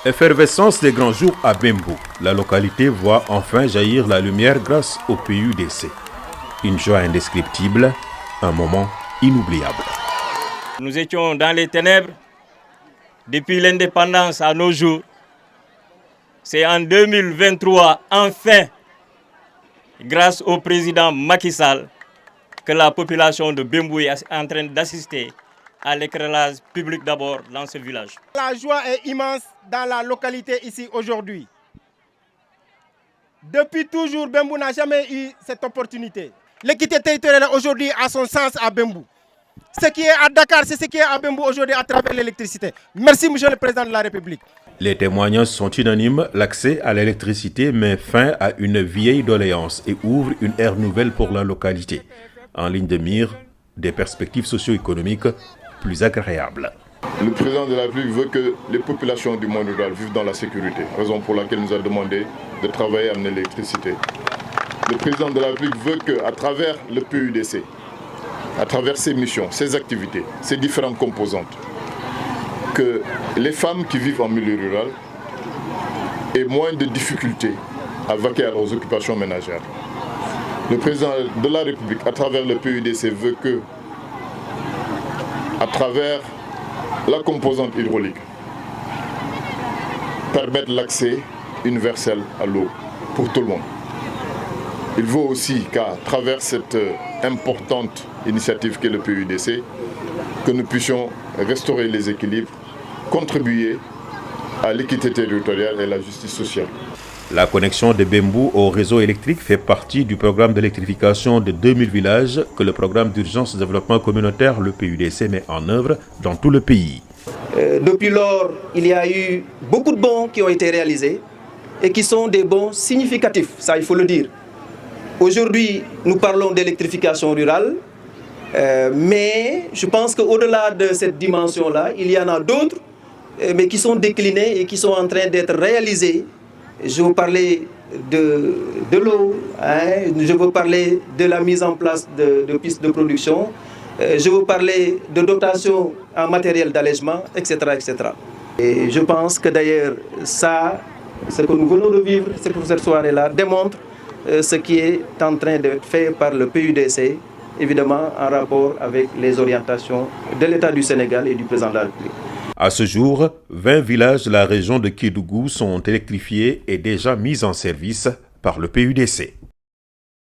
Effervescence des grands jours à Bembou. La localité voit enfin jaillir la lumière grâce au PUDC. Une joie indescriptible, un moment inoubliable. Nous étions dans les ténèbres depuis l'indépendance à nos jours. C'est en 2023, enfin, grâce au président Macky Sall, que la population de Bembou est en train d'assister à l'éclairage public d'abord dans ce village. La joie est immense dans la localité ici aujourd'hui. Depuis toujours, Bembou n'a jamais eu cette opportunité. L'équité territoriale aujourd'hui a son sens à Bembou. Ce qui est à Dakar, c'est ce qui est à Bembou aujourd'hui à travers l'électricité. Merci, Monsieur le Président de la République. Les témoignages sont unanimes. L'accès à l'électricité met fin à une vieille doléance et ouvre une ère nouvelle pour la localité. En ligne de mire, des perspectives socio-économiques plus agréables. Le président de la République veut que les populations du monde rural vivent dans la sécurité, raison pour laquelle il nous a demandé de travailler à amener l'électricité. Le président de la République veut qu'à travers le PUDC, à travers ses missions, ses activités, ses différentes composantes, que les femmes qui vivent en milieu rural aient moins de difficultés à vaquer à leurs occupations ménagères. Le président de la République, à travers le PUDC, veut que, à travers la composante hydraulique, permettre l'accès universel à l'eau pour tout le monde. Il veut aussi qu'à travers cette importante initiative qu'est le PUDC, que nous puissions restaurer les équilibres, contribuer à l'équité territoriale et à la justice sociale. La connexion de Bembou au réseau électrique fait partie du programme d'électrification de 2000 villages que le programme d'urgence de développement communautaire, le PUDC, met en œuvre dans tout le pays. Depuis lors, il y a eu beaucoup de bons qui ont été réalisés et qui sont des bons significatifs, ça il faut le dire. Aujourd'hui, nous parlons d'électrification rurale, mais je pense qu'au-delà de cette dimension-là, il y en a d'autres, mais qui sont déclinés et qui sont en train d'être réalisés. Je veux parler de l'eau, je veux parler de la mise en place de pistes de production, je veux parler de dotation en matériel d'allègement, etc., etc. Et je pense que d'ailleurs, ça, ce que nous venons de vivre pour cette soirée-là, démontre ce qui est en train d'être fait par le PUDC, évidemment en rapport avec les orientations de l'État du Sénégal et du président de la République. À ce jour, 20 villages de la région de Kédougou sont électrifiés et déjà mis en service par le PUDC.